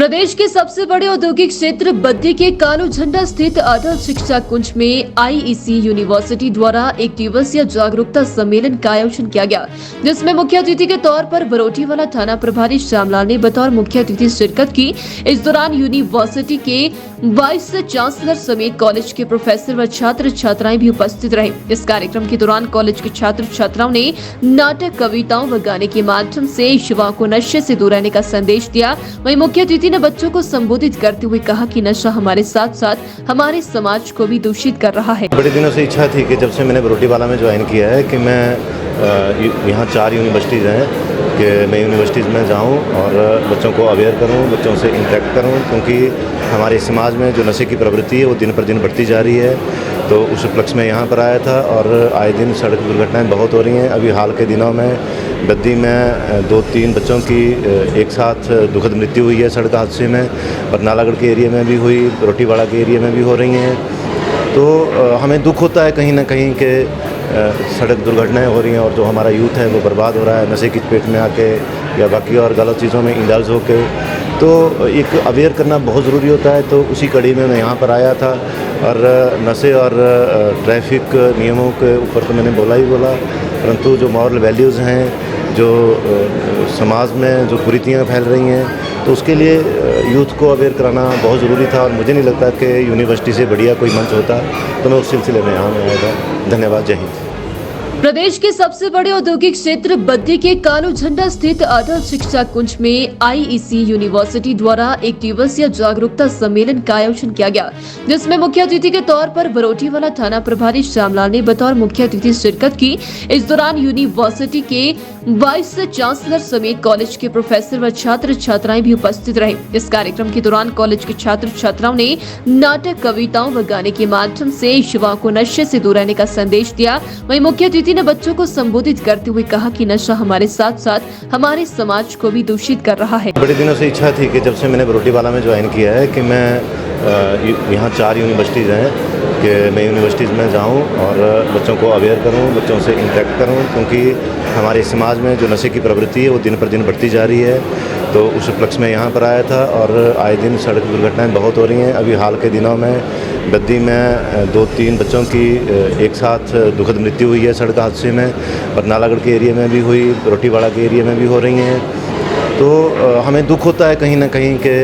प्रदेश के सबसे बड़े औद्योगिक क्षेत्र बद्दी के कालू झंडा स्थित अटल शिक्षा कुंज में आईईसी यूनिवर्सिटी द्वारा एक दिवसीय जागरूकता सम्मेलन का आयोजन किया गया, जिसमें मुख्य अतिथि के तौर पर बरोटीवाला थाना प्रभारी श्यामलाल ने बतौर मुख्य अतिथि शिरकत की। इस दौरान यूनिवर्सिटी के वाइस चांसलर समेत कॉलेज के प्रोफेसर व छात्र छात्राएं भी उपस्थित रहे। इस कार्यक्रम के दौरान कॉलेज के छात्र छात्राओं ने नाटक, कविताओं व गाने के माध्यम से युवाओं को नशे से दूर रहने का संदेश दिया। वहीं मुख्य अतिथि ने बच्चों को संबोधित करते हुए कहा कि नशा हमारे साथ साथ हमारे समाज को भी दूषित कर रहा है। बड़े दिनों से इच्छा थी कि जब से मैंने बरोटीवाला में ज्वाइन किया है कि मैं यहाँ 4 यूनिवर्सिटीज़ हैं कि मैं यूनिवर्सिटीज़ में जाऊँ और बच्चों को अवेयर करूँ, बच्चों से इंटरेक्ट करूँ, क्योंकि हमारे समाज में जो नशे की प्रवृत्ति है वो दिन पर दिन बढ़ती जा रही है। तो उस उपलक्ष्य में यहाँ पर आया था और आए दिन सड़क दुर्घटनाएं बहुत हो रही हैं। अभी हाल के दिनों में बद्दी में 2-3 बच्चों की एक साथ दुखद मृत्यु हुई है सड़क हादसे में, और नालागढ़ के एरिया में भी हुई, बरोटीवाला के एरिया में भी हो रही हैं। तो हमें दुख होता है कहीं ना कहीं कि सड़क दुर्घटनाएं हो रही हैं और जो हमारा यूथ है वो बर्बाद हो रहा है नशे की चपेट में आके या बाकी और गलत चीज़ों में इंडल्ज होके। तो एक अवेयर करना बहुत ज़रूरी होता है। तो उसी कड़ी में मैं यहाँ पर आया था और नशे और ट्रैफिक नियमों के ऊपर तो मैंने बोला ही बोला, परंतु जो मॉरल वैल्यूज़ हैं, जो समाज में जो कुरीतियाँ फैल रही हैं, तो उसके लिए यूथ को अवेयर कराना बहुत ज़रूरी था। और मुझे नहीं लगता कि यूनिवर्सिटी से बढ़िया कोई मंच होता, तो मैं उस सिलसिले में यहाँ आया था। धन्यवाद। जय हिंद। प्रदेश के सबसे बड़े औद्योगिक क्षेत्र बद्दी के कालू झंडा स्थित अटल शिक्षा कुंज में आईईसी यूनिवर्सिटी द्वारा एक दिवसीय जागरूकता सम्मेलन का आयोजन किया गया, जिसमें मुख्य अतिथि के तौर पर बरोटीवाला थाना प्रभारी श्यामलाल ने बतौर मुख्य अतिथि शिरकत की। इस दौरान यूनिवर्सिटी के वाइस चांसलर समेत कॉलेज के प्रोफेसर व छात्र छात्राएं भी उपस्थित रहे। इस कार्यक्रम के दौरान कॉलेज के छात्र छात्राओं ने नाटक, कविताओं व गाने के माध्यम से युवाओं को नशे से दूर रहने का संदेश दिया। वहीं मुख्य अतिथि ने बच्चों को संबोधित करते हुए कहा कि नशा हमारे साथ साथ हमारे समाज को भी दूषित कर रहा है। बड़े दिनों से इच्छा थी कि जब से मैंने बरोटीवाला में ज्वाइन किया है कि मैं यहाँ 4 यूनिवर्सिटीज़ हैं कि मैं यूनिवर्सिटीज़ में जाऊँ और बच्चों को अवेयर करूँ, बच्चों से इंटरेक्ट करूँ, क्योंकि हमारे समाज में जो नशे की प्रवृत्ति है वो दिन पर दिन बढ़ती जा रही है। तो उस उपलक्ष्य में यहाँ पर आया था और आए दिन सड़क दुर्घटनाएं बहुत हो रही हैं। अभी हाल के दिनों में बद्दी में 2-3 बच्चों की एक साथ दुखद मृत्यु हुई है सड़क हादसे में, और नालागढ़ के एरिया में भी हुई, बरोटीवाला के एरिया में भी हो रही हैं। तो हमें दुख होता है कहीं ना कहीं कि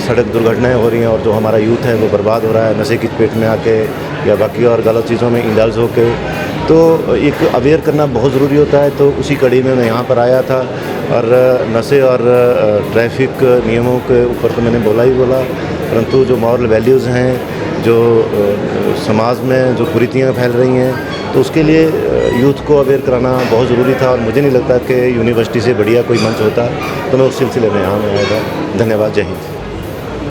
सड़क दुर्घटनाएं हो रही हैं और जो हमारा यूथ है वो बर्बाद हो रहा है नशे की चपेट में आके या बाकी और गलत चीज़ों में इंडल्ज होके। तो एक अवेयर करना बहुत ज़रूरी होता है। तो उसी कड़ी में मैं यहाँ पर आया था और नशे और ट्रैफिक नियमों के ऊपर तो मैंने बोला ही बोला, परंतु जो मॉरल वैल्यूज़ हैं, जो समाज में जो कुरीतियाँ फैल रही हैं, तो उसके लिए यूथ को अवेयर कराना बहुत ज़रूरी था। और मुझे नहीं लगता कि यूनिवर्सिटी से बढ़िया कोई मंच होता, तो मैं उस सिलसिले में यहाँ आया था। धन्यवाद। जय हिंद।